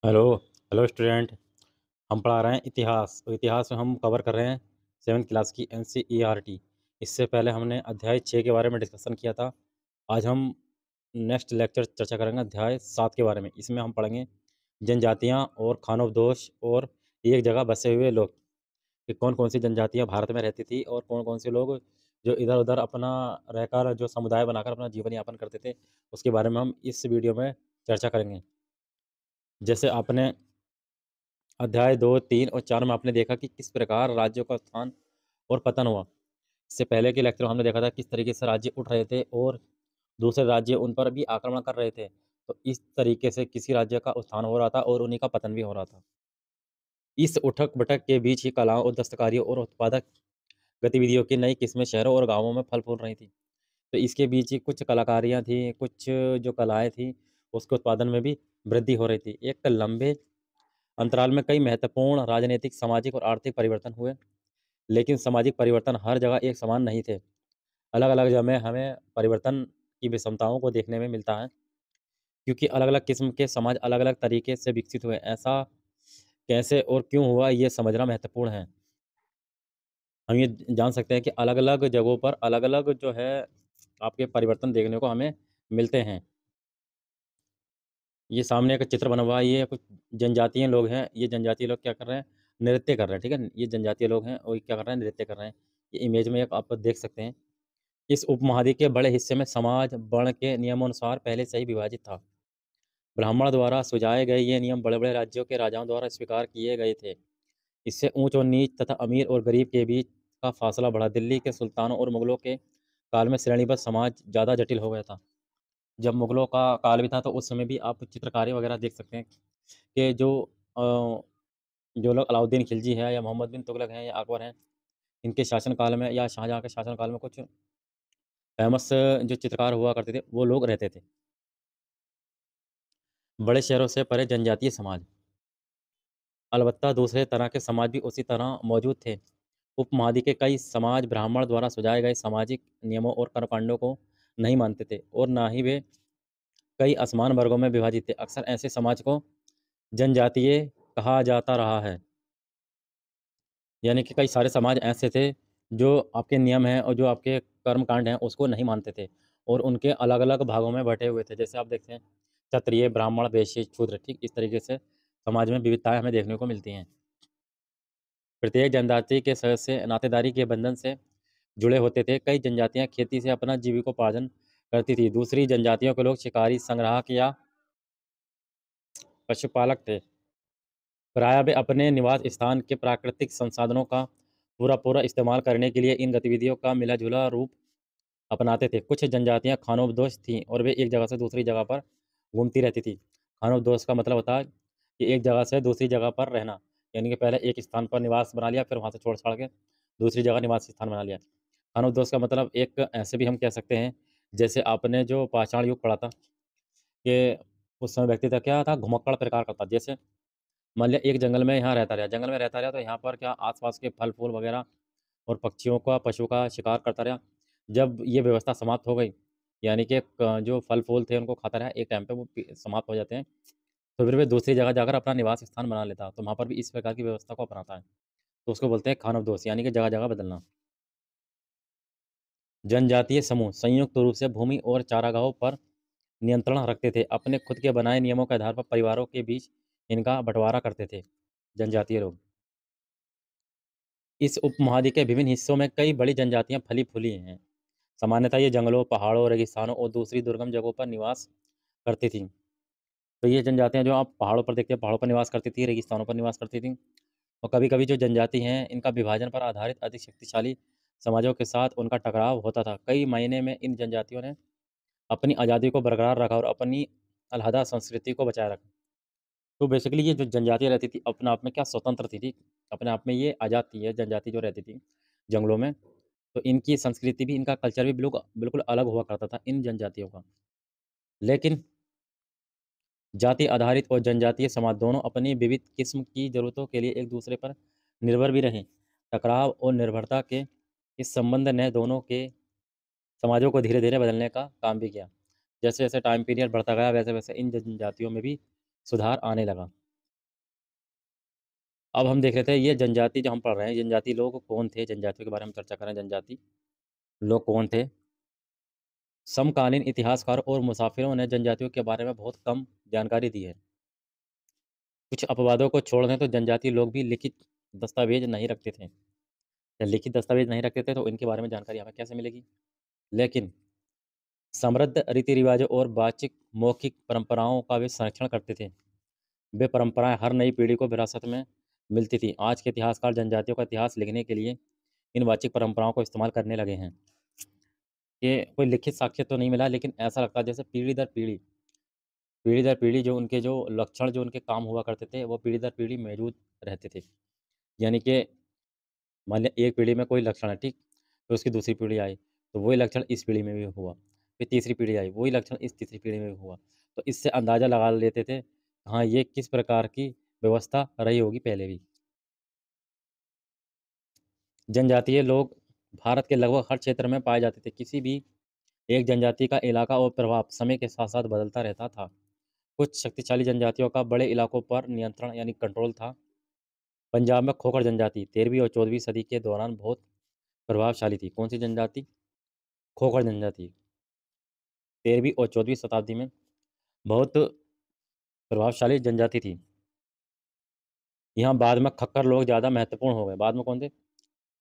Hello hello student. हम पढ़ा रहे हैं इतिहास। तो इतिहास में हम कवर कर रहे हैं 7th क्लास की NCERT। इससे पहले हमने अध्याय 6 के बारे में डिस्कशन किया था। आज हम नेक्स्ट लेक्चर चर्चा करेंगे अध्याय 7 के बारे में। इसमें हम पढ़ेंगे जनजातियाँ और खानोबदोश और एक जगह बसे हुए लोग कि कौन कौन सी जनजातियाँ भारत में रहती थी और कौन कौन से लोग जो इधर उधर अपना रहकर जो समुदाय बनाकर अपना जीवन यापन करते थे, उसके बारे में हम इस वीडियो में चर्चा करेंगे। जैसे आपने अध्याय 2, 3 और 4 में आपने देखा कि किस प्रकार राज्यों का उत्थान और पतन हुआ। इससे पहले के लेक्चर में हमने देखा था किस तरीके से राज्य उठ रहे थे और दूसरे राज्य उन पर भी आक्रमण कर रहे थे। तो इस तरीके से किसी राज्य का उत्थान हो रहा था और उन्हीं का पतन भी हो रहा था। इस उठक-बैठक के बीच ही कलाओं और दस्तकारियों और उत्पादक गतिविधियों की नई किस्में शहरों और गाँवों में फल-फूल रही थी। तो इसके बीच ही कुछ कलाकारियाँ थीं, कुछ जो कलाएँ थीं, उसके उत्पादन में भी वृद्धि हो रही थी। एक लंबे अंतराल में कई महत्वपूर्ण राजनीतिक, सामाजिक और आर्थिक परिवर्तन हुए, लेकिन सामाजिक परिवर्तन हर जगह एक समान नहीं थे। अलग-अलग जगह हमें परिवर्तन की विषमताओं को देखने में मिलता है, क्योंकि अलग-अलग किस्म के समाज अलग-अलग तरीके से विकसित हुए। ऐसा कैसे और क्यों हुआ, ये समझना महत्वपूर्ण है। हम ये जान सकते हैं कि अलग-अलग जगहों पर अलग-अलग जो है आपके परिवर्तन देखने को हमें मिलते हैं। ये सामने एक चित्र बना हुआ है, ये कुछ जनजातीय लोग हैं। ये जनजातीय लोग क्या कर रहे हैं? नृत्य कर रहे हैं, ठीक है? ये जनजातीय लोग हैं और ये क्या कर रहे हैं? नृत्य कर रहे हैं। ये इमेज में एक आप देख सकते हैं। इस उपमहाद्वीप के बड़े हिस्से में समाज वर्ण के नियमानुसार पहले से ही विभाजित था। ब्राह्मण द्वारा सुझाए गए ये नियम बड़े-बड़े राज्यों के राजाओं द्वारा स्वीकार किए गए थे। इससे ऊंच और नीच तथा अमीर और गरीब के बीच का फासला बढ़ा। दिल्ली के सुल्तानों और मुगलों के काल में श्रेणीबद्ध समाज ज़्यादा जटिल हो गया था। जब मुगलों का काल भी था तो उस समय भी आप चित्रकारी वगैरह देख सकते हैं कि अ, जो लोग अलाउद्दीन खिलजी है या मोहम्मद बिन तुगलक हैं या अकबर हैं, इनके शासनकाल में या शाहजहाँ के शासनकाल में कुछ फ़ेमस जो चित्रकार हुआ करते थे, वो लोग रहते थे। बड़े शहरों से परे जनजातीय समाज। अलबत्ता दूसरे तरह के समाज भी उसी तरह मौजूद थे। उपमहाद्वीप के कई समाज ब्राह्मण द्वारा सुझाए गए सामाजिक नियमों और कर्मकांडों को नहीं मानते थे और ना ही वे कई असमान वर्गों में विभाजित थे। अक्सर ऐसे समाज को जनजातीय कहा जाता रहा है। यानी कि कई सारे समाज ऐसे थे, जो आपके नियम हैं और जो आपके कर्मकांड हैं, उसको नहीं मानते थे और उनके अलग-अलग भागों में बँटे हुए थे। जैसे आप देखते हैं, क्षत्रिय, ब्राह्मण, वैश्य, शूद्र, ठीक इस तरीके से समाज में विविधताएँ हमें देखने को मिलती हैं। प्रत्येक जनजाति के सदस्य नातेदारी के बंधन से जुड़े होते थे। कई जनजातियाँ खेती से अपना जीविकोपार्जन करती थी। दूसरी जनजातियों के लोग शिकारी, संग्राहक या पशुपालक थे। प्रायः वे अपने निवास स्थान के प्राकृतिक संसाधनों का पूरा-पूरा इस्तेमाल करने के लिए इन गतिविधियों का मिला-जुला रूप अपनाते थे। कुछ जनजातियाँ खानाबदोश थीं और वे एक जगह से दूसरी जगह पर घूमती रहती थी। खानाबदोश का मतलब होता है कि एक जगह से दूसरी जगह पर रहना, यानी कि पहले एक स्थान पर निवास बना लिया, फिर वहाँ से छोड़-छाड़ के दूसरी जगह निवास स्थान बना लिया। खानाबदोश का मतलब एक ऐसे भी हम कह सकते हैं, जैसे आपने जो पाषाण युग पढ़ा था, कि उस समय व्यक्ति था क्या था, घुमक्कड़ प्रकार का था। जैसे मान लिया एक जंगल में यहाँ रहता रहा, जंगल में रहता रहा तो यहाँ पर क्या आस-पास के फल-फूल वगैरह और पक्षियों का, पशु का शिकार करता रहा। जब ये व्यवस्था समाप्त हो गई, यानी कि जो फल-फूल थे उनको खाता रहा, एक टाइम पे वो समाप्त हो जाते हैं, तो फिर वे दूसरी जगह जाकर अपना निवास स्थान बना लेता। तो वहाँ पर भी इस प्रकार की व्यवस्था को अपनाता है। तो उसको बोलते हैं खानाबदोश, यानी कि जगह-जगह बदलना। जनजातीय समूह संयुक्त रूप से भूमि और चारागाहों पर नियंत्रण रखते थे। अपने खुद के बनाए नियमों के आधार पर परिवारों के बीच इनका बँटवारा करते थे, जनजातीय लोग। इस उपमहाद्वीप के विभिन्न हिस्सों में कई बड़ी जनजातियाँ फली-फूली हैं। सामान्यतः ये जंगलों, पहाड़ों, रेगिस्तानों और दूसरी दुर्गम जगहों पर निवास करती थीं। तो ये जनजातियाँ जो आप पहाड़ों पर देखते हैं, पहाड़ों पर निवास करती थी, रेगिस्तानों पर निवास करती थीं और कभी-कभी जो जनजाति हैं, इनका विभाजन पर आधारित अधिक शक्तिशाली समाजों के साथ उनका टकराव होता था। कई मायने में इन जनजातियों ने अपनी आज़ादी को बरकरार रखा और अपनी अलहदा संस्कृति को बचाए रखा। तो बेसिकली ये जो जनजातियाँ रहती थी, अपने आप में क्या स्वतंत्र थी, ठीक? अपने आप में ये आज़ाद थी, ये जनजाति जो रहती थी जंगलों में। तो इनकी संस्कृति भी, इनका कल्चर भी बिल्कुल अलग हुआ करता था इन जनजातियों का। लेकिन जाति आधारित और जनजातीय समाज दोनों अपनी विविध किस्म की ज़रूरतों के लिए एक-दूसरे पर निर्भर भी रहे। टकराव और निर्भरता के इस संबंध ने दोनों के समाजों को धीरे-धीरे बदलने का काम भी किया। जैसे-जैसे टाइम पीरियड बढ़ता गया, वैसे-वैसे इन जनजातियों में भी सुधार आने लगा। अब हम देख लेते हैं ये जनजाति जो हम पढ़ रहे हैं, जनजाति लोग कौन थे, जनजातियों के बारे में चर्चा करें। जनजाति लोग कौन थे? समकालीन इतिहासकार और मुसाफिरों ने जनजातियों के बारे में बहुत कम जानकारी दी है। कुछ अपवादों को छोड़ दें तो जनजातीय लोग भी लिखित दस्तावेज नहीं रखते थे। या लिखित दस्तावेज नहीं रखते थे तो इनके बारे में जानकारी हमें कैसे मिलेगी? लेकिन समृद्ध रीति रिवाजों और बातचीत मौखिक परंपराओं का वे संरक्षण करते थे। वे परंपराएं हर नई पीढ़ी को विरासत में मिलती थी। आज के इतिहासकार जनजातियों का इतिहास लिखने के लिए इन वाचिक परंपराओं को इस्तेमाल करने लगे हैं। ये कोई लिखित साक्ष्य तो नहीं मिला, लेकिन ऐसा लगता है जैसे पीढ़ी दर पीढ़ी जो उनके जो लक्षण जो उनके काम हुआ करते थे वो पीढ़ी दर पीढ़ी मौजूद रहते थे। यानी कि मान लिया एक पीढ़ी में कोई लक्षण है, ठीक, तो उसकी दूसरी पीढ़ी आई तो वही लक्षण इस पीढ़ी में भी हुआ, फिर तीसरी पीढ़ी आई वही लक्षण इस तीसरी पीढ़ी में भी हुआ। तो इससे अंदाज़ा लगा लेते थे हाँ ये किस प्रकार की व्यवस्था रही होगी पहले भी। जनजातीय लोग भारत के लगभग हर क्षेत्र में पाए जाते थे। किसी भी एक जनजाति का इलाका और प्रभाव समय के साथ साथ बदलता रहता था। कुछ शक्तिशाली जनजातियों का बड़े इलाकों पर नियंत्रण यानी कंट्रोल था। पंजाब में खोखर जनजाति 13वीं और 14वीं सदी के दौरान बहुत प्रभावशाली थी। कौन सी जनजाति? खोखर जनजाति 13वीं और 14वीं शताब्दी में बहुत प्रभावशाली जनजाति थी। यहाँ बाद में खक्कर लोग ज़्यादा महत्वपूर्ण हो गए। बाद में कौन थे?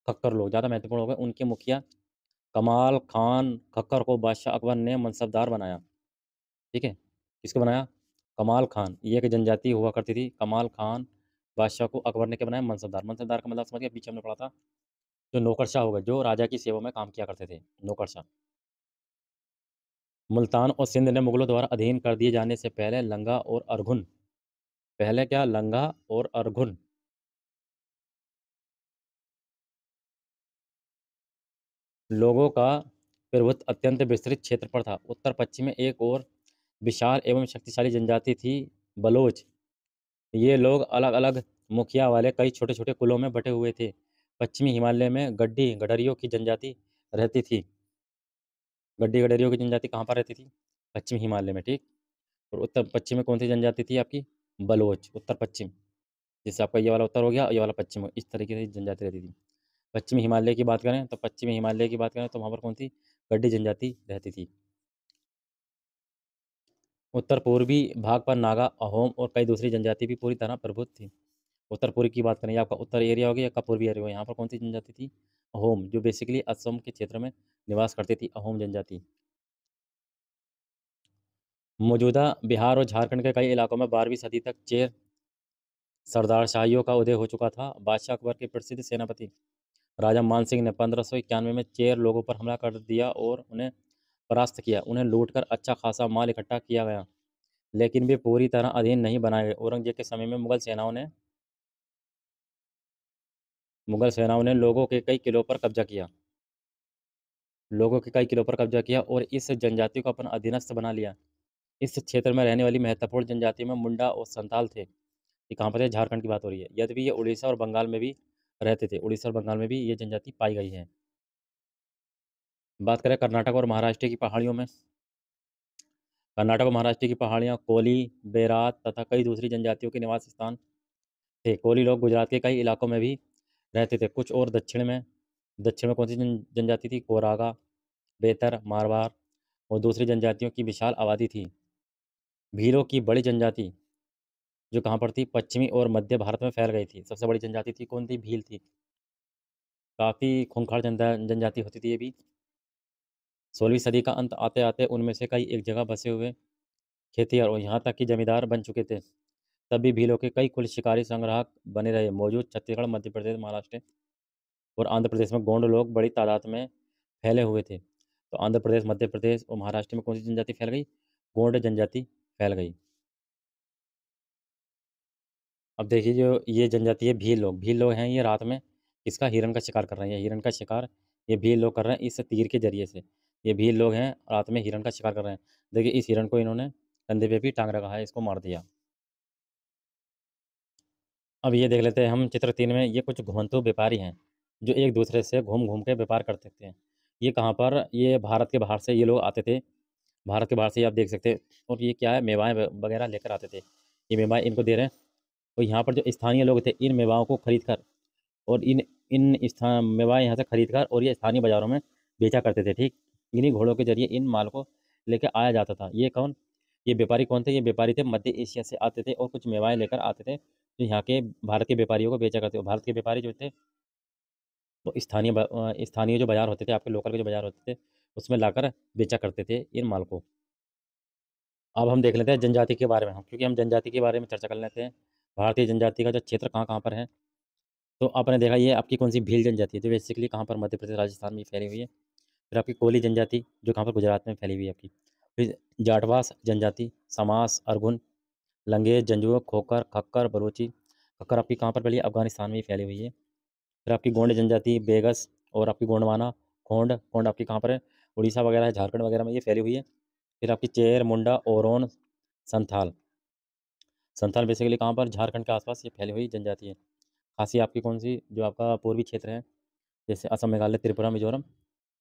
खक्कर लोग ज़्यादा महत्वपूर्ण हो गए। उनके मुखिया कमाल खान खक्कर को बादशाह अकबर ने मनसबदार बनाया। ठीक है, किसको बनाया? कमाल खान। ये एक जनजाति हुआ करती थी। कमाल खान बादशाह को अकबर ने क्या बनाया? मनसबदार। मनसबदार का मतलब समझ गया, पीछे हमने पढ़ा था जो नौकरशाह हो गए, जो राजा की सेवा में काम किया करते थे, नौकरशाह। मुल्तान और सिंध ने मुगलों द्वारा अधीन कर दिए जाने से पहले लंगा और अरघुन, पहले क्या? लंगा और अरघुन लोगों का प्रभुत्व अत्यंत विस्तृत क्षेत्र पर था। उत्तर पश्चिम में एक और विशाल एवं शक्तिशाली जनजाति थी, बलोच। ये लोग अलग अलग मुखिया वाले कई छोटे छोटे कुलों में बटे हुए थे। पश्चिमी हिमालय में गड्डी गडरियों की जनजाति रहती थी। गड्डी गडरियों की जनजाति कहाँ पर रहती थी? पश्चिमी हिमालय में, ठीक। और उत्तर पश्चिम में कौन सी जनजाति थी आपकी? बलोच। उत्तर पश्चिम, जैसे आपका ये वाला उत्तर हो गया और ये वाला पश्चिम, इस तरीके से जनजाति रहती थी। पश्चिमी हिमालय की बात करें तो पश्चिमी हिमालय की बात करें तो वहाँ पर कौन सी गड्डी जनजाति रहती थी। उत्तर पूर्वी भाग पर नागा, अहोम और कई दूसरी जनजाति भी पूरी तरह प्रभुत्व थी। उत्तर पूर्वी की बात करें, या आपका उत्तर एरिया हो गया, आपका पूर्वी एरिया हो गया। यहाँ पर कौन सी जनजाति थी? अहोम, जो बेसिकली असम के क्षेत्र में निवास करती थी, अहोम जनजाति। मौजूदा बिहार और झारखंड के कई इलाकों में 12वीं सदी तक चेर सरदारशाहियों का उदय हो चुका था। बादशाह अकबर के प्रसिद्ध सेनापति राजा मान सिंह ने 1591 में चेर लोगों पर हमला कर दिया और उन्हें परास्त किया। उन्हें लूटकर अच्छा खासा माल इकट्ठा किया गया, लेकिन वे पूरी तरह अधीन नहीं बनाए गए। औरंगजेब के समय में मुगल सेनाओं ने लोगों के कई किलों पर कब्जा किया और इस जनजाति को अपना अधीनस्थ बना लिया। इस क्षेत्र में रहने वाली महत्वपूर्ण जनजातियों में मुंडा और संताल थे। ये कहाँ पर है? झारखंड की बात हो रही है। यद्यपि ये उड़ीसा और बंगाल में भी रहते थे। उड़ीसा और बंगाल में भी ये जनजाति पाई गई है। बात करें कर्नाटक और महाराष्ट्र की पहाड़ियों में, कर्नाटक और महाराष्ट्र की पहाड़ियाँ कोली, बेरात तथा कई दूसरी जनजातियों के निवास स्थान थे। कोली लोग गुजरात के कई इलाकों में भी रहते थे। कुछ और दक्षिण में कौन सी जनजाति थी? कोरागा, बेतर, मारवाड़ और दूसरी जनजातियों की विशाल आबादी थी। भीलों की बड़ी जनजाति जो कहाँ पर थी? पश्चिमी और मध्य भारत में फैल गई थी। सबसे बड़ी जनजाति थी कौन थी? भील थी। काफ़ी खूंखार जनजाति होती थी ये भी। 16वीं सदी का अंत आते आते उनमें से कई एक जगह बसे हुए खेतिहर और यहाँ तक कि जमींदार बन चुके थे। तब भी भीलों के कई कुल शिकारी संग्राहक बने रहे। मौजूद छत्तीसगढ़, मध्य प्रदेश, महाराष्ट्र और आंध्र प्रदेश में गोंड लोग बड़ी तादाद में फैले हुए थे। तो आंध्र प्रदेश, मध्य प्रदेश और महाराष्ट्र में कौन सी जनजाति फैल गई? गोंड जनजाति फैल गई। अब देखिए जो ये जनजाति है भील लोग हैं, ये रात में इसका हिरन का शिकार कर रहे हैं। ये हिरन का शिकार ये भील लोग कर रहे हैं इस तीर के जरिए से। ये भील लोग हैं, रात में हिरन का शिकार कर रहे हैं। देखिए इस हिरन को इन्होंने कंधे पे भी टांग रखा है, इसको मार दिया। अब ये देख लेते हैं हम चित्र 3 में। ये कुछ घुमंतु व्यापारी हैं जो एक दूसरे से घूम घूम के व्यापार करते थे। ये कहाँ पर? ये भारत के बाहर से ये लोग आते थे। भारत के बाहर से ये आप देख सकते हैं। और ये क्या है? मेवाएं वगैरह लेकर आते थे। ये मेवाएं इनको दे रहे हैं तो यहाँ पर जो स्थानीय लोग थे इन मेवाओं को खरीद कर और इन इन स्थान मेवाएँ यहाँ से खरीद कर और ये स्थानीय बाज़ारों में बेचा करते थे, ठीक। इन्हीं घोड़ों के ज़रिए इन माल को लेकर आया जाता था। ये कौन? ये व्यापारी कौन थे? ये व्यापारी थे मध्य एशिया से आते थे और कुछ मेवाएँ लेकर आते थे, जो यहाँ के भारत के व्यापारियों को बेचा करते थे। भारत के व्यापारी जो थे, वो स्थानीय जो बाज़ार होते थे, आपके लोकल के जो बाज़ार होते थे, उसमें लाकर बेचा करते थे इन माल को। अब हम देख लेते हैं जनजाति के बारे में, हम क्योंकि हम जनजाति के बारे में चर्चा कर लेते हैं। भारतीय जनजाति का जो क्षेत्र कहाँ-कहाँ पर है, तो आपने देखा ये आपकी कौन सी भील जनजाति है, जो बेसिकली कहाँ पर मध्य प्रदेश, राजस्थान में फैली हुई है। फिर आपकी कोली जनजाति, जो कहाँ पर गुजरात में फैली हुई है आपकी। फिर जाटवास जनजाति, समास, अरगुन, लंगेज, जंजुआ, खोखर, खक्कर, बलोची। खक्कर आपकी कहाँ पर फैली है? अफगानिस्तान में ही फैली हुई है। फिर आपकी गोंड जनजाति, बेगस और आपकी गोंडवाना, खोंड। खोंड आपकी कहाँ पर है? उड़ीसा वगैरह, झारखंड वगैरह में ये फैली हुई है। फिर आपकी चेर, मुंडा, ओरोन, संथाल। संथाल बेसिकली कहाँ पर? झारखंड के आसपास ये फैली हुई जनजाति है। खासी आपकी कौन सी? जो आपका पूर्वी क्षेत्र है, जैसे असम, मेघालय, त्रिपुरा, मिजोरम,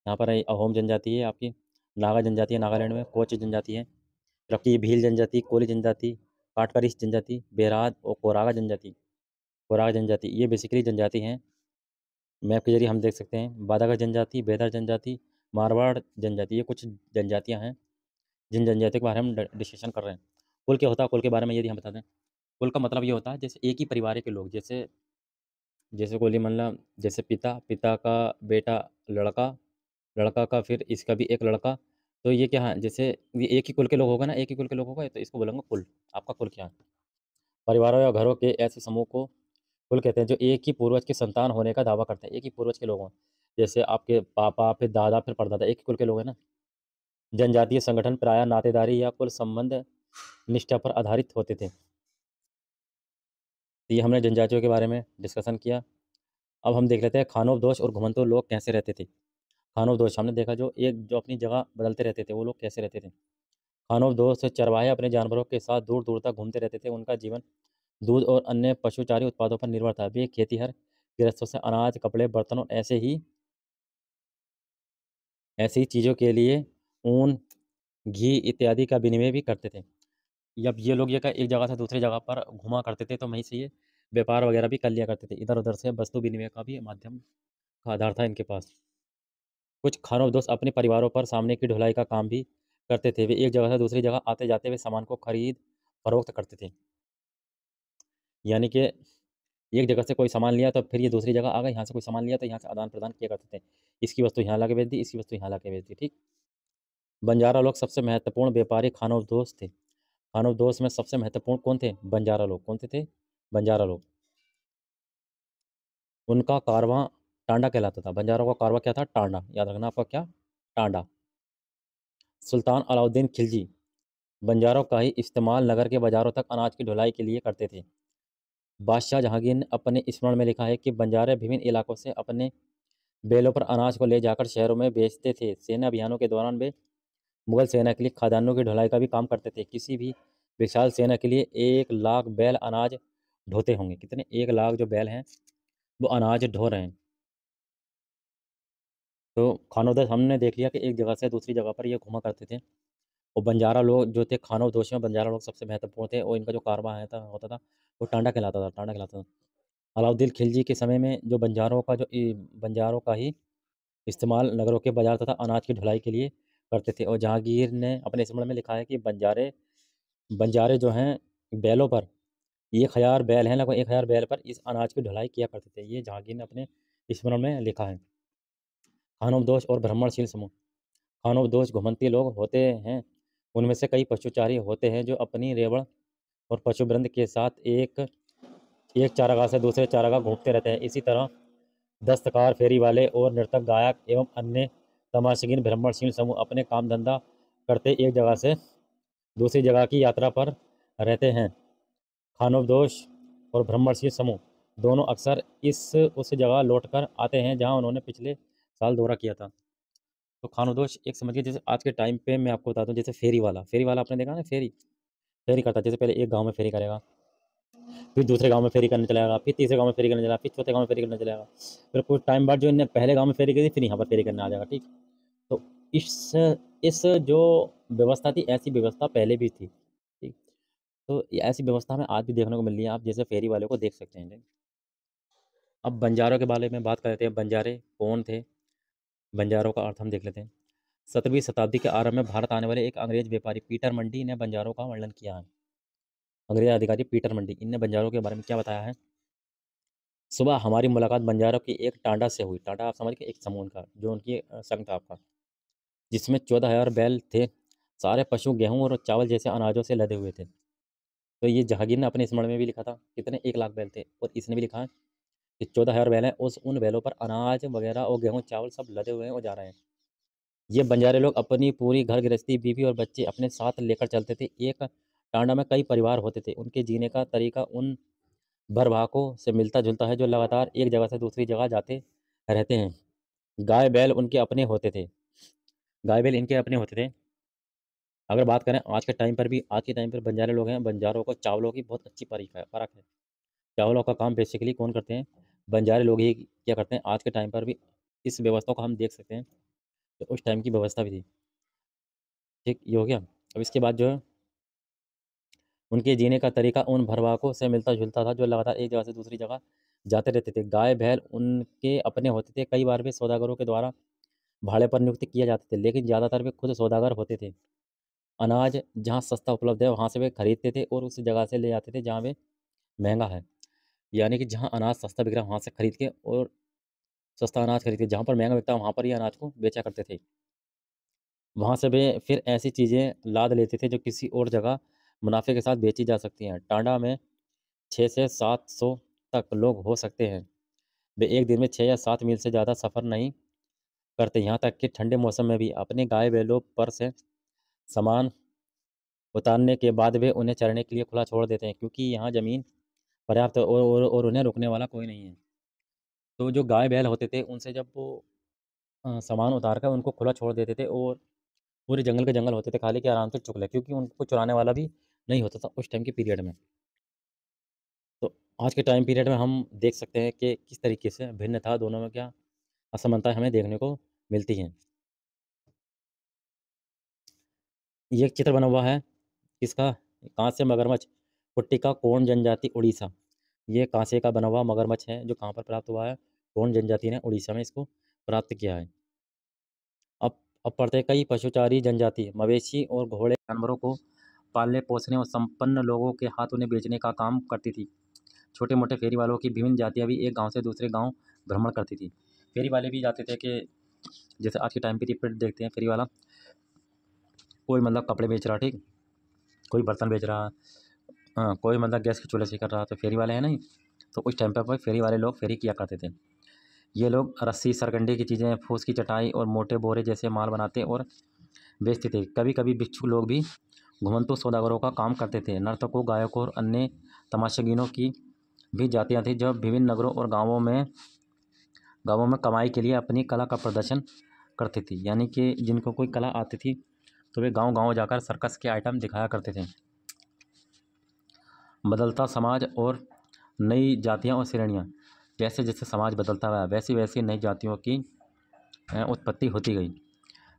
यहाँ पर अहोम जनजाति है आपकी। नागा जनजाति है नागालैंड में, कोच जनजाति है। फिर आपकी ये भील जनजाति, कोली जनजाति, काटकरिस जनजाति, बेराद और कोरागा जनजाति। कोरागा जनजाति ये बेसिकली जनजाति हैं। मैप के जरिए हम देख सकते हैं बादागा जनजाति, बेदर जनजाति, मारवाड़ जनजाति, ये कुछ जनजातियाँ हैं जिन जनजातियों के बारे में हम डिस्कशन कर रहे हैं। कुल क्या होता है? कुल के बारे में यदि हम बता दें, कुल का मतलब ये होता है जैसे एक ही परिवार के लोग, जैसे जैसे कोली मतलब जैसे पिता, पिता का बेटा लड़का, लड़का का फिर इसका भी एक लड़का, तो ये क्या है? जैसे ये एक ही कुल के लोग होगा ना, एक ही कुल के लोग होगा, तो इसको बोलेंगे कुल। आपका कुल क्या है? परिवारों या घरों के ऐसे समूह को कुल कहते हैं जो एक ही पूर्वज के संतान होने का दावा करते हैं। एक ही पूर्वज के लोग हों, जैसे आपके पापा, फिर दादा, फिर परदादा, एक ही कुल के लोग हैं ना। जनजातीय संगठन प्रायः नातेदारी या कुल संबंध निष्ठा पर आधारित होते थे। तो ये हमने जनजातियों के बारे में डिस्कशन किया। अब हम देख लेते हैं खानोबदोश और घुमंतू लोग कैसे रहते थे। खानोबदोश हमने देखा जो अपनी जगह बदलते रहते थे, वो लोग कैसे रहते थे। खानोबदोश चरवाहे अपने जानवरों के साथ दूर दूर तक घूमते रहते थे। उनका जीवन दूध और अन्य पशुचारी उत्पादों पर निर्भर था। वे खेतीहर गृहस्थों से अनाज, कपड़े, बर्तन और ऐसी ही चीज़ों के लिए ऊन, घी इत्यादि का विनिमय भी करते थे। जब ये लोग ये एक जगह से दूसरी जगह पर घुमा करते थे, तो वहीं से ये व्यापार वगैरह भी कर लिया करते थे। इधर-उधर से वस्तु विनिमय का भी माध्यम का आधार था इनके पास। कुछ खानोबदोश अपने परिवारों पर सामने की ढुलाई का काम भी करते थे। वे एक जगह से दूसरी जगह आते-जाते हुए सामान को खरीद-फरोख्त करते थे। यानी कि एक जगह से कोई सामान लिया तो फिर ये दूसरी जगह आ गए, यहाँ से कोई सामान लिया तो यहाँ से आदान-प्रदान किया करते थे। इसकी वस्तु यहाँ लाके बेच दी, इसकी वस्तु यहाँ लाके बेच दी, ठीक। बंजारा लोग सबसे महत्वपूर्ण व्यापारी खानोबदोश थे। खानोबदोश में सबसे महत्वपूर्ण कौन थे? बंजारा लोग। कौन से थे? बंजारा लोग। उनका कारवां टांडा कहलाता था। बंजारों का कारवां क्या था? टांडा। याद रखना आपका क्या? टांडा। सुल्तान अलाउद्दीन खिलजी बंजारों का ही इस्तेमाल नगर के बाजारों तक अनाज की ढुलाई के लिए करते थे। बादशाह जहांगीर ने अपने स्मरण में लिखा है कि बंजारे विभिन्न इलाकों से अपने बैलों पर अनाज को ले जाकर शहरों में बेचते थे। सेना अभियानों के दौरान वे मुगल सेना के लिए खाद्यान्नों की ढुलाई का भी काम करते थे। किसी भी विशाल सेना के लिए 1 लाख बैल अनाज ढोते होंगे। कितने? 1 लाख जो बैल हैं वो अनाज ढो रहे हैं। तो खानोदोश हमने देख लिया कि एक जगह से दूसरी जगह पर ये घुमा करते थे। और बंजारा लोग जो थे खानोदोश में बंजारा लोग सबसे महत्वपूर्ण थे और इनका जो कारवां है था होता था वो टांडा कहलाता था। टांडा कहलाता था। अलाउद्दीन खिलजी के समय में जो बंजारों का ही इस्तेमाल नगरों के बाजार तथा अनाज की ढुलाई के लिए करते थे। और जहांगीर ने अपने स्मरण में लिखा है कि बंजारे बंजारे जो हैं बैलों पर 1,000 बैल हैं, लगभग 1,000 बैल पर इस अनाज की ढुलाई किया करते थे। ये जहांगीर ने अपने स्मरण में लिखा है। खानोबदोश और ब्राह्मणशील समूह। खानोबदोश घुमंती लोग होते हैं। उनमें से कई पशुचारी होते हैं जो अपनी रेवड़ और पशुवृंद के साथ एक एक चारागाह से दूसरे चारागाह घूमते रहते हैं। इसी तरह दस्तकार, फेरी वाले और नर्तक, गायक एवं अन्य तमाशगीन ब्राह्मणशील समूह अपने काम धंधा करते एक जगह से दूसरी जगह की यात्रा पर रहते हैं। खानोबदोश और ब्राह्मणशील समूह दोनों अक्सर उस जगह लौटकर आते हैं जहां उन्होंने पिछले साल दौरा किया था। तो खानोदोष एक समझिए जैसे आज के टाइम पे मैं आपको बताता हूँ, जैसे फेरी वाला आपने देखा ना, फेरी फेरी करता है। जैसे पहले एक गांव में फेरी करेगा, फिर दूसरे गांव में फेरी करने चला जाएगा, फिर तीसरे गांव में फेरी करने चला, फिर चौथे गांव में फेरी करने चला जाएगा, फिर कुछ टाइम बाद जो इन्हें पहले गांव में फेरी करी फिर यहाँ पर फेरी करने आ जाएगा, ठीक। तो इस इस जो व्यवस्था थी ऐसी व्यवस्था पहले भी थी, ठीक। तो ये ऐसी व्यवस्था हमें आज भी देखने को मिल रही है, आप जैसे फेरी वाले को देख सकते हैं। अब बंजारों के बारे में बात कर लेते हैं, बंजारे कौन थे? बंजारों का अर्थ हम देख लेते हैं। 17वीं शताब्दी के आरंभ में भारत आने वाले एक अंग्रेज व्यापारी पीटर मंडी ने बंजारों का वर्णन किया है। अंग्रेज अधिकारी पीटर मंडी, इनने बंजारों के बारे में क्या बताया है? सुबह हमारी मुलाकात बंजारों की एक टांडा से हुई। टांडा आप समझ गए, एक समूह का जो उनकी संघ था आपका, जिसमें 14,000 बैल थे। सारे पशु गेहूं और चावल जैसे अनाजों से लदे हुए थे। तो ये जहांगीर ने अपने स्मरण में भी लिखा था, कितने 1 लाख बैल थे, और इसने भी लिखा है कि 14,000 बैल हैं, उन बैलों पर अनाज वगैरह और गेहूं चावल सब लदे हुए हैं और जा रहे हैं। ये बंजारे लोग अपनी पूरी घर गृहस्थी, बीवी और बच्चे अपने साथ लेकर चलते थे। एक टांडा में कई परिवार होते थे। उनके जीने का तरीका उन भरवाकों से मिलता जुलता है जो लगातार एक जगह से दूसरी जगह जाते रहते हैं। गाय बैल उनके अपने होते थे। गाय बैल इनके अपने होते थे। अगर बात करें आज के टाइम पर भी, आज के टाइम पर बंजारे लोग हैं, बंजारों को चावलों की बहुत अच्छी परख है। चावलों का काम बेसिकली कौन करते हैं? बंजारे लोग ही क्या करते हैं। आज के टाइम पर भी इस व्यवस्था को हम देख सकते हैं, तो उस टाइम की व्यवस्था भी थी। ठीक, ये हो गया। अब इसके बाद जो है, उनके जीने का तरीका उन भरवाकों से मिलता जुलता था जो लगातार एक जगह से दूसरी जगह जाते रहते थे। गाय बैल उनके अपने होते थे। कई बार वे सौदागरों के द्वारा भाड़े पर नियुक्त किए जाते थे, लेकिन ज़्यादातर वे खुद सौदागर होते थे। अनाज जहाँ सस्ता उपलब्ध है वहाँ से वे खरीदते थे और उस जगह से ले जाते थे जहाँ वे महंगा है। यानी कि जहाँ अनाज सस्ता बिक रहा है वहाँ से खरीद के, और सस्ता अनाज खरीद के जहाँ पर महंगा बिकता है वहाँ पर ही अनाज को बेचा करते थे। वहाँ से वे फिर ऐसी चीज़ें लाद लेते थे जो किसी और जगह मुनाफे के साथ बेची जा सकती हैं। टांडा में 6 से 700 तक लोग हो सकते हैं। वे एक दिन में 6 या 7 मील से ज़्यादा सफ़र नहीं करते। यहाँ तक कि ठंडे मौसम में भी अपने गाय बैलों पर से सामान उतारने के बाद वे उन्हें चरने के लिए खुला छोड़ देते हैं, क्योंकि यहाँ ज़मीन पर्याप्त है और उन्हें रुकने वाला कोई नहीं है। तो जो गाय बैल होते थे उनसे जब वो सामान उतार कर उनको खुला छोड़ देते थे, और पूरे जंगल के जंगल होते थे खाली, कि आराम से चुग ले, क्योंकि उनको चुराने वाला भी नहीं होता था उस टाइम के पीरियड में। तो आज के टाइम पीरियड में हम देख सकते हैं कि किस तरीके से भिन्न था, दोनों में क्या असमानताएँ हमें देखने को मिलती हैं। ये एक चित्र बना हुआ है किसका? कांस्य मगरमच्छ, पुट्टिका कोण जनजाति उड़ीसा। ये कांसे का बना हुआ मगरमच्छ है, जो कहाँ पर प्राप्त हुआ है? कोण जनजाति ने उड़ीसा में इसको प्राप्त किया है। अब अब पढ़ते हैं, कई पशुचारी जनजाति मवेशी और घोड़े जानवरों को पालने पोसने और संपन्न लोगों के हाथ उन्हें बेचने का काम करती थी। छोटे मोटे फेरी वालों की विभिन्न जातियाँ भी एक गांव से दूसरे गांव भ्रमण करती थी। फेरी वाले भी जाते थे कि जैसे आज के टाइम पे रिपीट देखते हैं, फेरी वाला कोई मतलब कपड़े बेच रहा, ठीक, कोई बर्तन बेच रहा, हाँ, कोई मतलब गैस के चूल्हे से कर रहा, तो फेरी वाले हैं नहीं। तो उस टाइम पर फेरी वाले लोग फेरी किया करते थे। ये लोग रस्सी सरकंडे की चीज़ें, फूस की चटाई और मोटे बोरे जैसे माल बनाते और बेचते थे। कभी कभी भिक्षु लोग भी घुमंतु सौदागरों का काम करते थे। नर्तकों, गायकों और अन्य तमाशागीनों की भी जातियाँ थीं जो विभिन्न नगरों और गाँवों में कमाई के लिए अपनी कला का प्रदर्शन करती थी। यानी कि जिनको कोई कला आती थी तो वे गांव गांव जाकर सर्कस के आइटम दिखाया करते थे। बदलता समाज और नई जातियाँ और श्रेणियाँ, जैसे जैसे समाज बदलता गया वैसी वैसी नई जातियों की उत्पत्ति होती गई।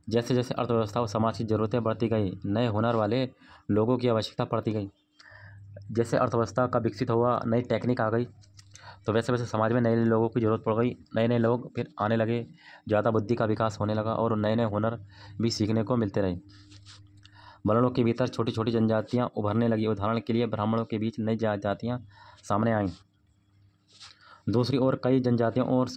जैसे जैसे अर्थव्यवस्था और समाज की ज़रूरतें बढ़ती गई, नए हुनर वाले लोगों की आवश्यकता पड़ती गई। जैसे अर्थव्यवस्था का विकसित हुआ, नई टेक्निक आ गई, तो वैसे वैसे समाज में नए नए लोगों की ज़रूरत पड़ गई। नए नए लोग फिर आने लगे, ज़्यादा बुद्धि का विकास होने लगा और नए नए हुनर भी सीखने को मिलते रहे। वर्णों के भीतर छोटी छोटी जनजातियाँ उभरने लगी। उदाहरण के लिए ब्राह्मणों के बीच नई जातियाँ सामने आईं। दूसरी ओर कई जनजातियों और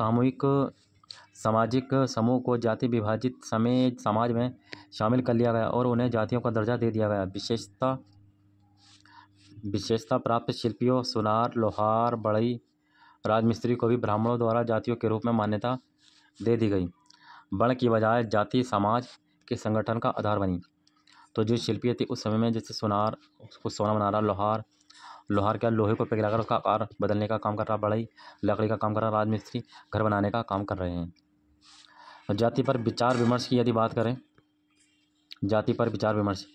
सामाजिक समूह को जाति विभाजित समाज में शामिल कर लिया गया और उन्हें जातियों का दर्जा दे दिया गया। विशेषता प्राप्त शिल्पियों, सुनार, लोहार, बढ़ई, राजमिस्त्री को भी ब्राह्मणों द्वारा जातियों के रूप में मान्यता दे दी गई। वर्ण की बजाय जाति समाज के संगठन का आधार बनी। तो जो शिल्पी थी उस समय में, जैसे सुनार उसको सोना बना रहा, लोहार क्या, लोहे को पिघलाकर उसका आकार बदलने का काम कर रहा, बढ़ई लकड़ी का काम कर रहा, राजमिस्त्री घर बनाने का काम कर रहे हैं। और जाति पर विचार विमर्श की यदि बात करें, जाति पर विचार विमर्श,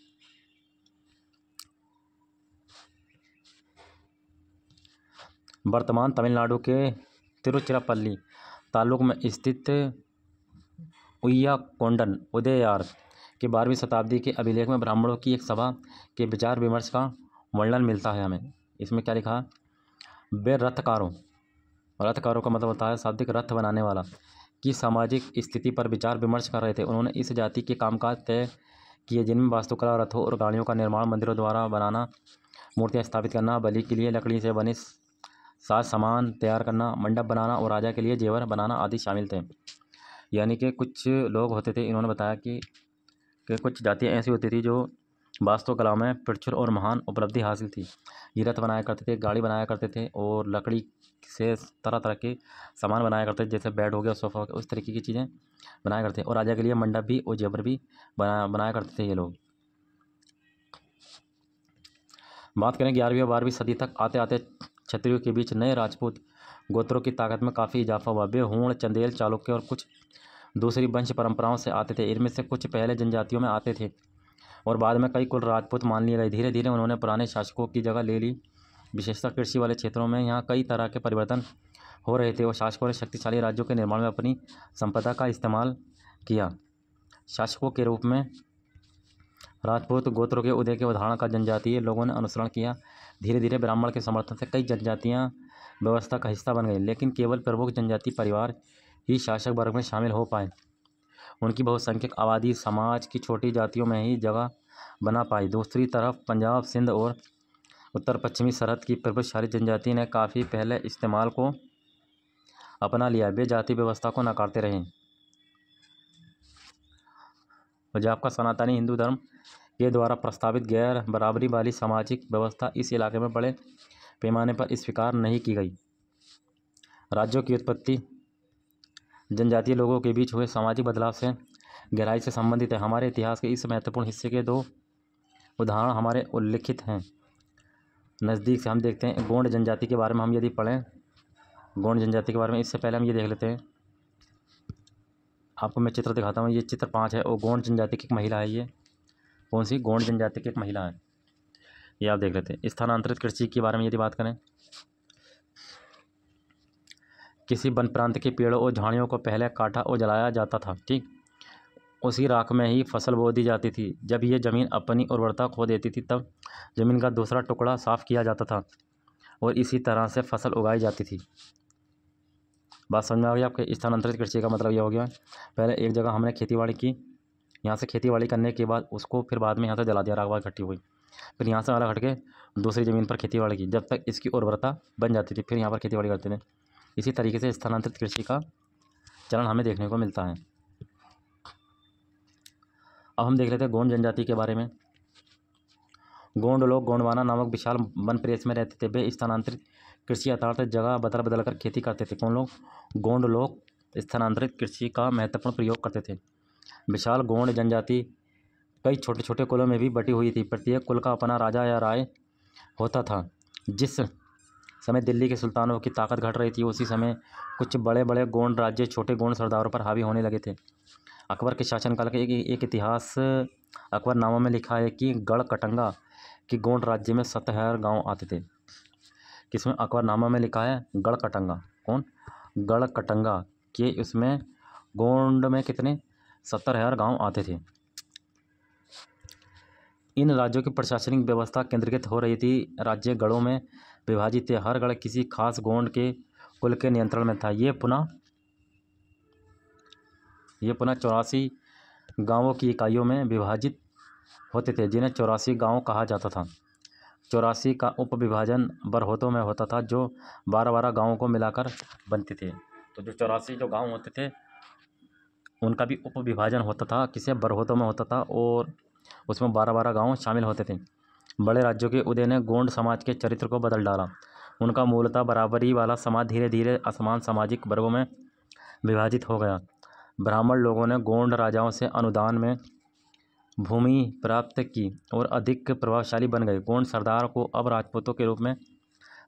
वर्तमान तमिलनाडु के तिरुचिरापल्ली ताल्लुक में स्थित उय्याकोंडन उदययार के 12वीं शताब्दी के अभिलेख में ब्राह्मणों की एक सभा के विचार विमर्श का वर्णन मिलता है हमें। इसमें क्या लिखा? वे रथकारों, रथकारों का मतलब होता है शाब्दिक रथ बनाने वाला, की सामाजिक स्थिति पर विचार विमर्श कर रहे थे। उन्होंने इस जाति के कामकाज तय किए जिनमें वास्तुकला, रथों और गाड़ियों का निर्माण, मंदिरों द्वारा बनाना, मूर्तियां स्थापित करना, बलि के लिए लकड़ी से बने साज सामान तैयार करना, मंडप बनाना और राजा के लिए जेवर बनाना आदि शामिल थे। यानी कि कुछ लोग होते थे, इन्होंने बताया कि कुछ जातियाँ ऐसी होती थी जो वास्तुकला में प्रचुर और महान उपलब्धि हासिल थी। ये रथ बनाया करते थे, गाड़ी बनाया करते थे और लकड़ी से तरह तरह के सामान बनाया करते थे, जैसे बेड हो गया, सोफ़ा हो गया, उस तरीके की चीज़ें बनाया करते थे। और राजा के लिए मंडप भी और जेवर भी बनाया करते थे ये लोग। बात करें 11वीं और 12वीं सदी तक आते आते क्षत्रियों के बीच नए राजपूत गोत्रों की ताकत में काफ़ी इजाफा हुआ। वे हूण, चंदेल, चालुक्य और कुछ दूसरी वंश परंपराओं से आते थे। इनमें से कुछ पहले जनजातियों में आते थे और बाद में कई कुल राजपूत मान लिए गए। धीरे धीरे उन्होंने पुराने शासकों की जगह ले ली। विशेषतः कृषि वाले क्षेत्रों में यहाँ कई तरह के परिवर्तन हो रहे थे और शासकों ने शक्तिशाली राज्यों के निर्माण में अपनी संपदा का इस्तेमाल किया। शासकों के रूप में राजपूत गोत्रों के उदय के उदाहरण का जनजातीय लोगों ने अनुसरण किया। धीरे धीरे ब्राह्मण के समर्थन से कई जनजातियाँ व्यवस्था का हिस्सा बन गई, लेकिन केवल प्रमुख जनजाति परिवार ही शासक वर्ग में शामिल हो पाए। उनकी बहुसंख्यक आबादी समाज की छोटी जातियों में ही जगह बना पाई। दूसरी तरफ पंजाब, सिंध और उत्तर पश्चिमी सरहद की प्रभुशाली जनजाति ने काफ़ी पहले इस्तेमाल को अपना लिया। वे जाति व्यवस्था को नकारते रहे। पंजाब का सनातनी हिंदू धर्म के द्वारा प्रस्तावित गैर बराबरी वाली सामाजिक व्यवस्था इस इलाके में बड़े पैमाने पर स्वीकार नहीं की गई। राज्यों की उत्पत्ति जनजातीय लोगों के बीच हुए सामाजिक बदलाव से गहराई से संबंधित है। हमारे इतिहास के इस महत्वपूर्ण हिस्से के दो उदाहरण हमारे उल्लिखित हैं। नज़दीक से हम देखते हैं गोंड जनजाति के बारे में। हम यदि पढ़ें गोंड जनजाति के बारे में, इससे पहले हम ये देख लेते हैं, आपको मैं चित्र दिखाता हूँ। ये चित्र 5 है और गोंड जनजाति की एक महिला है। ये कौन सी? गोंड जनजाति की एक महिला है, ये आप देख लेते हैं। स्थानांतरित कृषि के बारे में यदि बात करें, किसी वन प्रांत के पेड़ों और झाड़ियों को पहले काटा और जलाया जाता था, ठीक, उसी राख में ही फसल बो दी जाती थी। जब ये ज़मीन अपनी उर्वरता खो देती थी तब ज़मीन का दूसरा टुकड़ा साफ किया जाता था और इसी तरह से फसल उगाई जाती थी। बात समझ में आ गई आपके? स्थानांतरित कृषि का मतलब यह हो गया, पहले एक जगह हमने खेतीबाड़ी की, यहाँ से खेतीबाड़ी करने के बाद उसको फिर बाद में यहाँ से जला दिया, राख इकट्ठी हुई, फिर यहाँ से अलग हट के दूसरी ज़मीन पर खेतीबाड़ी की, जब तक इसकी उर्वरता बन जाती थी, फिर यहाँ पर खेतीबाड़ी करते थे। इसी तरीके से स्थानांतरित कृषि का चलन हमें देखने को मिलता है। अब हम देख लेते हैं गोंड जनजाति के बारे में। गोंड लोग गोंडवाना नामक विशाल वन प्रदेश में रहते थे। वे स्थानांतरित कृषि अर्थात जगह बदल बदल कर खेती करते थे। कौन लोग? गोंड लोग स्थानांतरित कृषि का महत्वपूर्ण प्रयोग करते थे। विशाल गोंड जनजाति कई छोटे छोटे कुलों में भी बटी हुई थी। प्रत्येक कुल का अपना राजा या राय होता था। जिस समय दिल्ली के सुल्तानों की ताकत घट रही थी, उसी समय कुछ बड़े बड़े गोंड राज्य छोटे गोंड सरदारों पर हावी होने लगे थे। अकबर के शासनकाल का एक इतिहास अकबरनामा में लिखा है कि गढ़ कटंगा कि गोंड राज्य में 70,000 गाँव आते थे। किसमें? अकबरनामा में लिखा है गढ़ कटंगा। कौन? गढ़ कटंगा के उसमें गोंड में कितने? 70,000 गाँव आते थे। इन राज्यों की प्रशासनिक व्यवस्था केंद्रीकृत हो रही थी। राज्य गढ़ों में विभाजित थे। हर गढ़ किसी खास गोंड के कुल के नियंत्रण में था। ये पुनः 84 गांवों की इकाइयों में विभाजित होते थे, जिन्हें 84 गांव कहा जाता था। 84 का उप विभाजन बरहोतों में होता था, जो 12-12 गाँवों को मिलाकर बनते थे। तो जो 84 जो गाँव होते थे उनका भी उप विभाजन होता था, किसे? बरहोतों में होता था और उसमें 12-12 गाँव शामिल होते थे। बड़े राज्यों के उदय ने गोंड समाज के चरित्र को बदल डाला। उनका मूलतः बराबरी वाला समाज धीरे धीरे असमान सामाजिक वर्गों में विभाजित हो गया। ब्राह्मण लोगों ने गोंड राजाओं से अनुदान में भूमि प्राप्त की और अधिक प्रभावशाली बन गए। गोंड सरदार को अब राजपूतों के रूप में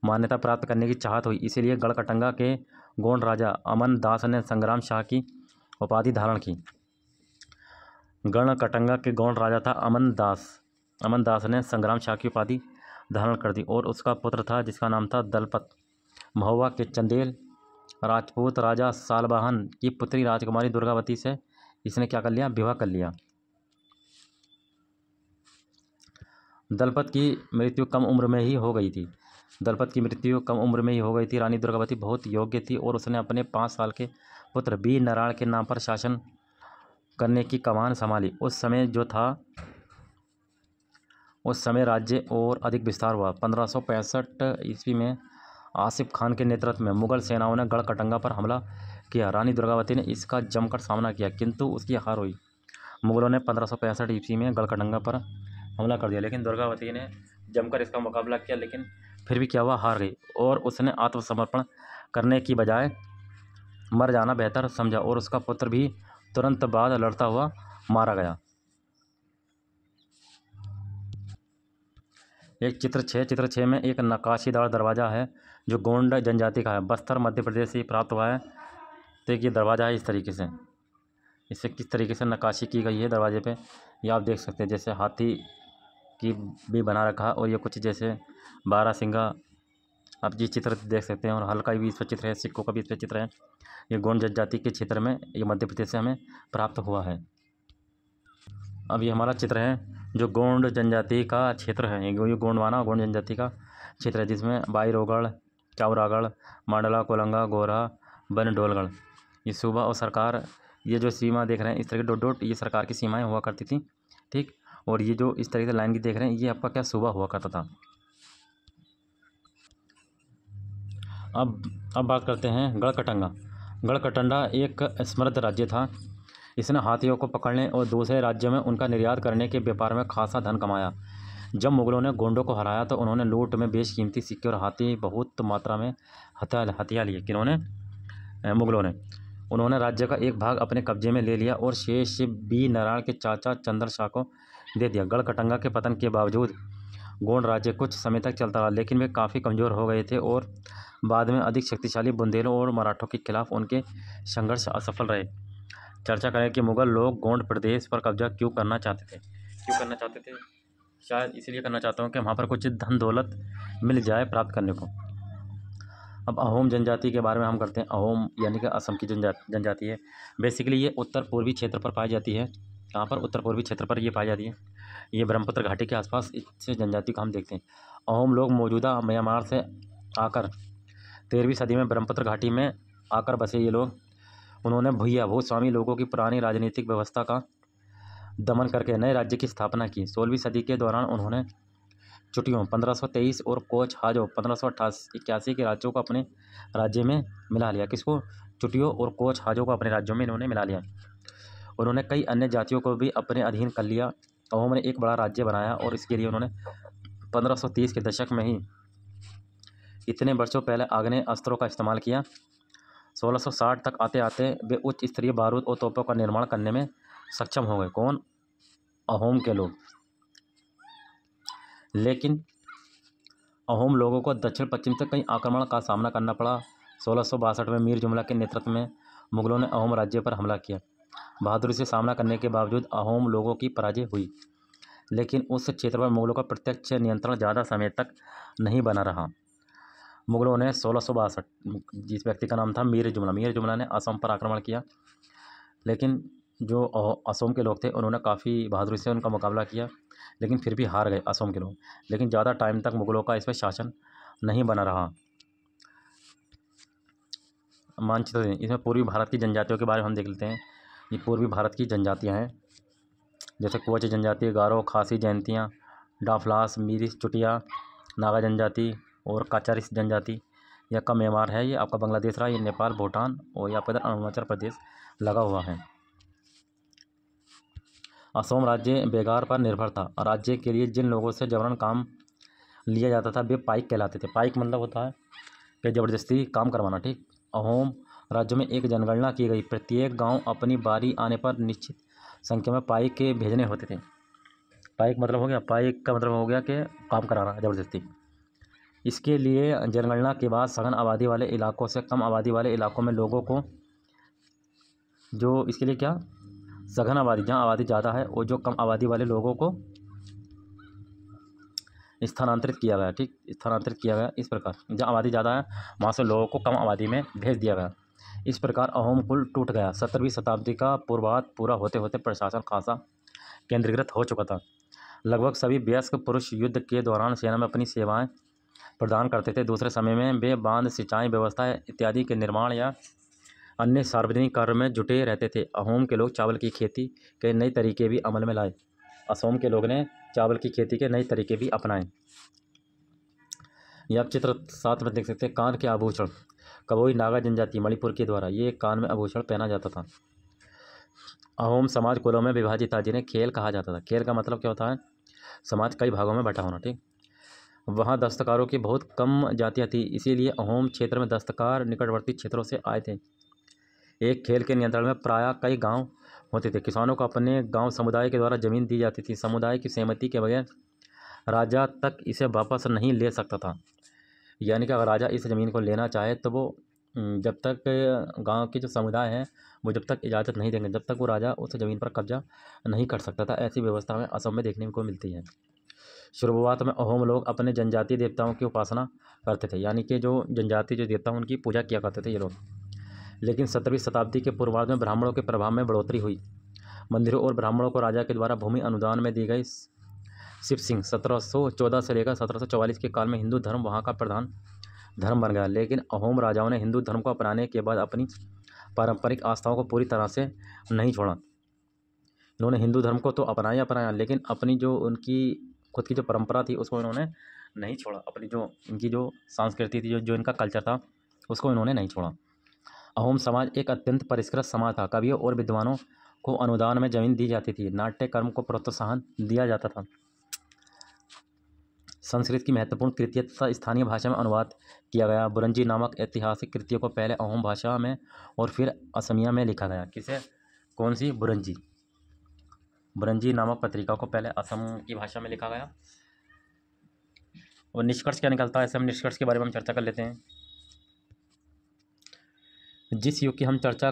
मान्यता प्राप्त करने की चाहत हुई। इसीलिए गढ़कटंगा के गोंड राजा अमन दास ने संग्राम शाह की उपाधि धारण की। गढ़कटंगा के गोंड राजा था अमन दास ने संग्राम शाह की उपाधि धारण कर दी और उसका पुत्र था जिसका नाम था दलपत। महुआ के चंदेल राजपूत राजा सालबाहन की पुत्री राजकुमारी दुर्गावती से इसने क्या कर लिया? विवाह कर लिया। दलपत की मृत्यु कम उम्र में ही हो गई थी। दलपत की मृत्यु कम उम्र में ही हो गई थी। रानी दुर्गावती बहुत योग्य थी और उसने अपने 5 साल के पुत्र वीर नारायण के नाम पर शासन करने की कमान संभाली। उस समय राज्य और अधिक विस्तार हुआ। 1565 ईस्वी में आसिफ खान के नेतृत्व में मुगल सेनाओं ने गढ़कटंगा पर हमला किया। रानी दुर्गावती ने इसका जमकर सामना किया, किंतु उसकी हार हुई। मुगलों ने 1565 ईस्वी में गढ़कटंगा पर हमला कर दिया, लेकिन दुर्गावती ने जमकर इसका मुकाबला किया, लेकिन फिर भी क्या हुआ, हार गई और उसने आत्मसमर्पण करने की बजाय मर जाना बेहतर समझा और उसका पुत्र भी तुरंत बाद लड़ता हुआ मारा गया। एक चित्र 6 में एक नक्काशीदार दरवाज़ा है जो गोंड जनजाति का है। बस्तर मध्य प्रदेश से प्राप्त हुआ है। तो ये दरवाज़ा है इस तरीके से। इससे किस तरीके से नक्काशी की गई है दरवाजे पे, ये आप देख सकते हैं। जैसे हाथी की भी बना रखा है और ये कुछ जैसे बारहसिंगा, आप ये चित्र देख सकते हैं। और हल्का भी इस पर चित्र है, सिक्कों का भी इस पर चित्र है। ये गोंड जनजाति के क्षेत्र में, ये मध्य प्रदेश से हमें प्राप्त हुआ है। अब ये हमारा चित्र है जो गोंड जनजाति का क्षेत्र है। ये गोंडवाना गोंड जनजाति का क्षेत्र है, जिसमें बाईरोगढ़, चाउरागढ़, मांडला, कोलंगा, गोरा, बनडोलगढ़, ये सूबा और सरकार, ये जो सीमा देख रहे हैं इस तरह के डॉट डॉट, ये सरकार की सीमाएं हुआ करती थी, ठीक। और ये जो इस तरीके से लाइन की देख रहे हैं, ये आपका क्या सूबा हुआ करता था। अब बात करते हैं गढ़कटंगा। गढ़कटंडा एक समृद्ध राज्य था। इसने हाथियों को पकड़ने और दूसरे राज्यों में उनका निर्यात करने के व्यापार में खासा धन कमाया। जब मुगलों ने गोंडों को हराया तो उन्होंने लूट में बेशकीमती सिक्के और हाथी बहुत मात्रा में हथिया लिए। किन्होंने? मुगलों ने। उन्होंने राज्य का एक भाग अपने कब्जे में ले लिया और शेष वीर नारायण के चाचा चंद्र शाह को दे दिया। गढ़कटंगा के पतन के बावजूद गोंड राज्य कुछ समय तक चलता रहा, लेकिन वे काफ़ी कमज़ोर हो गए थे और बाद में अधिक शक्तिशाली बुंदेलों और मराठों के खिलाफ उनके संघर्ष असफल रहे। चर्चा करें कि मुगल लोग गोंड प्रदेश पर कब्जा क्यों करना चाहते थे। शायद इसलिए करना चाहता हूँ कि वहाँ पर कुछ धन दौलत मिल जाए प्राप्त करने को। अब अहोम जनजाति के बारे में हम करते हैं। अहोम यानी कि असम की जनजाति है। बेसिकली ये उत्तर पूर्वी क्षेत्र पर पाई जाती है। कहाँ पर? उत्तर पूर्वी क्षेत्र पर ये पाई जाती है। ये ब्रह्मपुत्र घाटी के आसपास इस जनजाति को हम देखते हैं। अहोम लोग मौजूदा म्यांमार से आकर 13वीं सदी में ब्रह्मपुत्र घाटी में आकर बसे। ये लोग, उन्होंने भूस्वामी लोगों की पुरानी राजनीतिक व्यवस्था का दमन करके नए राज्य की स्थापना की। 16वीं सदी के दौरान उन्होंने चुटियों 1523 और कोच हाजों 1581 के राज्यों को अपने राज्य में मिला लिया। किसको? चुटियों और कोच हाजों को अपने राज्यों में इन्होंने मिला लिया। उन्होंने कई अन्य जातियों को भी अपने अधीन कर लिया। अहोम ने एक बड़ा राज्य बनाया और इसके लिए उन्होंने 1530 के दशक में ही इतने वर्षों पहले आग्नेय अस्त्रों का इस्तेमाल किया। 1660 तक आते आते वे उच्च स्तरीय बारूद और तोपों का निर्माण करने में सक्षम हो गए। कौन? अहोम के लोग। लेकिन अहोम लोगों को दक्षिण पश्चिम से कई आक्रमण का सामना करना पड़ा। 1662 में मीर जुमला के नेतृत्व में मुगलों ने अहोम राज्य पर हमला किया। बहादुरी से सामना करने के बावजूद अहोम लोगों की पराजय हुई, लेकिन उस क्षेत्र पर मुगलों का प्रत्यक्ष नियंत्रण ज़्यादा समय तक नहीं बना रहा। मुगलों ने 1662, जिस व्यक्ति का नाम था मीर जुमला ने असम पर आक्रमण किया, लेकिन जो असम के लोग थे उन्होंने काफ़ी बहादुरी से उनका मुकाबला किया, लेकिन फिर भी हार गए असम के लोग। लेकिन ज़्यादा टाइम तक मुगलों का इस पर शासन नहीं बना रहा। मानचित्र इसमें पूर्वी भारत की जनजातियों के बारे में हम देख लेते हैं। ये पूर्वी भारत की जनजातियां हैं, जैसे कोच जनजाति, गारो, खासी, जयंतियाँ, डाफलास, मीरिस, चुटिया, नागा जनजाति और काचारिस जनजाति। यह का म्यांमार है, ये आपका बांग्लादेश रहा, ये नेपाल, भूटान और ये आपका अरुणाचल प्रदेश लगा हुआ है। असम राज्य बेगार पर निर्भर था। राज्य के लिए जिन लोगों से जबरन काम लिया जाता था वे पाइक कहलाते थे। पाइक मतलब होता है कि ज़बरदस्ती काम करवाना, ठीक। अहोम राज्य में एक जनगणना की गई। प्रत्येक गांव अपनी बारी आने पर निश्चित संख्या में पाइक के भेजने होते थे। पाइक मतलब हो गया, पाइक का मतलब हो गया कि काम कराना ज़बरदस्ती। इसके लिए जनगणना के बाद सघन आबादी वाले इलाकों से कम आबादी वाले इलाकों में लोगों को, जो इसके लिए क्या, सघन आबादी, जहाँ आबादी ज़्यादा है और जो कम आबादी वाले लोगों को स्थानांतरित किया गया, ठीक, स्थानांतरित किया गया। इस प्रकार जहाँ आबादी ज़्यादा है वहाँ से लोगों को कम आबादी में भेज दिया गया। इस प्रकार अहोम कुल टूट गया। 17वीं शताब्दी का पूर्वार्ध पूरा होते होते प्रशासन खासा केंद्रीकृत हो चुका था। लगभग सभी वयस्क पुरुष युद्ध के दौरान सेना में अपनी सेवाएं प्रदान करते थे। दूसरे समय में वे बांध, सिंचाई व्यवस्था इत्यादि के निर्माण या अन्य सार्वजनिक कार्यों में जुटे रहते थे। अहोम के लोग चावल की खेती के नए तरीके भी अमल में लाए। असोम के लोग ने चावल की खेती के नए तरीके भी अपनाए। ये आप चित्र 7 में देख सकते हैं। कान के आभूषण। कबोई नागा जनजाति मणिपुर के द्वारा ये कान में आभूषण पहना जाता था। अहोम समाज कुलों में विभाजित था, जिन्हें खेल कहा जाता था। खेल का मतलब क्या होता है? समाज कई भागों में बटा होना। ठीक। वहाँ दस्तकारों की बहुत कम जातियाँ थी, इसीलिए अहोम क्षेत्र में दस्तकार निकटवर्ती क्षेत्रों से आए थे। एक खेल के नियंत्रण में प्रायः कई गांव होते थे। किसानों को अपने गांव समुदाय के द्वारा जमीन दी जाती थी। समुदाय की सहमति के बगैर राजा तक इसे वापस नहीं ले सकता था। यानी कि अगर राजा इस ज़मीन को लेना चाहे तो वो जब तक गांव के जो समुदाय हैं वो जब तक इजाज़त नहीं देंगे, जब तक वो राजा उस ज़मीन पर कब्जा नहीं कर सकता था। ऐसी व्यवस्था हमें असम में देखने को मिलती है। शुरुआत में अहोम लोग अपने जनजातीय देवताओं की उपासना करते थे, यानी कि जो जनजातीय जो देवता उनकी पूजा किया करते थे ये लोग। लेकिन 17वीं शताब्दी के पूर्वार्ध में ब्राह्मणों के प्रभाव में बढ़ोतरी हुई। मंदिरों और ब्राह्मणों को राजा के द्वारा भूमि अनुदान में दी गई। शिव सिंह 1714 से लेकर 1744 के काल में हिंदू धर्म वहाँ का प्रधान धर्म बन गया। लेकिन अहोम राजाओं ने हिंदू धर्म को अपनाने के बाद अपनी पारंपरिक आस्थाओं को पूरी तरह से नहीं छोड़ा। इन्होंने हिंदू धर्म को तो अपनाया, लेकिन अपनी जो उनकी खुद की जो परंपरा थी उसको इन्होंने नहीं छोड़ा। अपनी जो इनकी जो संस्कृति थी, जो इनका कल्चर था, उसको इन्होंने नहीं छोड़ा। अहोम समाज एक अत्यंत परिष्कृत समाज था। कवियों और विद्वानों को अनुदान में जमीन दी जाती थी। नाट्य कर्म को प्रोत्साहन दिया जाता था। संस्कृत की महत्वपूर्ण कृतियाँ तथा स्थानीय भाषा में अनुवाद किया गया। बुरंजी नामक ऐतिहासिक कृतियों को पहले अहोम भाषा में और फिर असमिया में लिखा गया। किसे? कौन सी? बुरंजी। बुरंजी नामक पत्रिका को पहले असम की भाषा में लिखा गया। और निष्कर्ष क्या निकलता है? ऐसे हम निष्कर्ष के बारे में हम चर्चा कर लेते हैं। जिस युग की हम चर्चा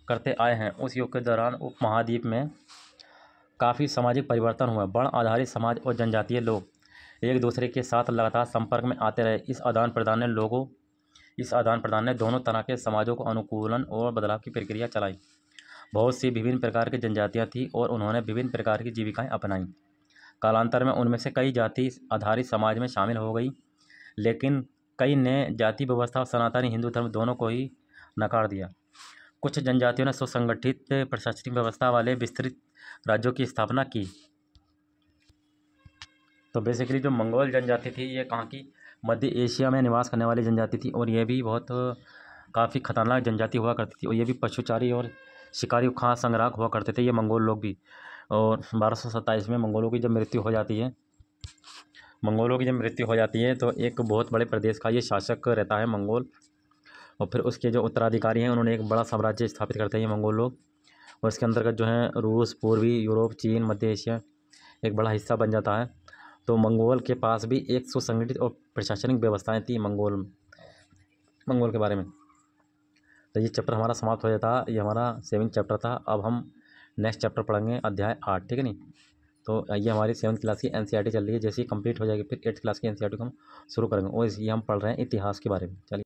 करते आए हैं उस युग के दौरान उपमहाद्वीप में काफ़ी सामाजिक परिवर्तन हुआ। वर्ण आधारित समाज और जनजातीय लोग एक दूसरे के साथ लगातार संपर्क में आते रहे। इस आदान प्रदान ने दोनों तरह के समाजों को अनुकूलन और बदलाव की प्रक्रिया चलाई। बहुत सी विभिन्न प्रकार की जनजातियाँ थीं और उन्होंने विभिन्न प्रकार की जीविकाएं अपनाई। कालांतर में उनमें से कई जाति आधारित समाज में शामिल हो गई, लेकिन कई ने जाति व्यवस्था और सनातनी हिंदू धर्म दोनों को ही नकार दिया। कुछ जनजातियों ने सुसंगठित प्रशासनिक व्यवस्था वाले विस्तृत राज्यों की स्थापना की। तो बेसिकली जो मंगोल जनजाति थी ये कहाँ की? मध्य एशिया में निवास करने वाली जनजाति थी और ये भी बहुत काफ़ी खतरनाक जनजाति हुआ करती थी। और ये भी पशुचारी और शिकारी खास संग्राहक हुआ करते थे ये मंगोल लोग भी। और 1227 में मंगोलों की जब मृत्यु हो जाती है तो एक बहुत बड़े प्रदेश का ये शासक रहता है मंगोल। और फिर उसके जो उत्तराधिकारी हैं उन्होंने एक बड़ा साम्राज्य स्थापित करते हैं ये मंगोल लोग। और इसके अंतर्गत जो है रूस, पूर्वी यूरोप, चीन, मध्य एशिया एक बड़ा हिस्सा बन जाता है। तो मंगोल के पास भी एक सुसंगठित और प्रशासनिक व्यवस्थाएं थी मंगोल के बारे में। तो ये चैप्टर हमारा समाप्त हो जाता है। ये हमारा 7th चैप्टर था। अब हम नेक्स्ट चैप्टर पढ़ेंगे अध्याय 8। ठीक है नहीं? तो ये हमारी 7th क्लास की NCERT चल रही है। जैसे ही कंप्लीट हो जाएगी फिर 8th क्लास की NCERT को हम शुरू करेंगे और ये हम पढ़ रहे हैं इतिहास के बारे में। चलिए।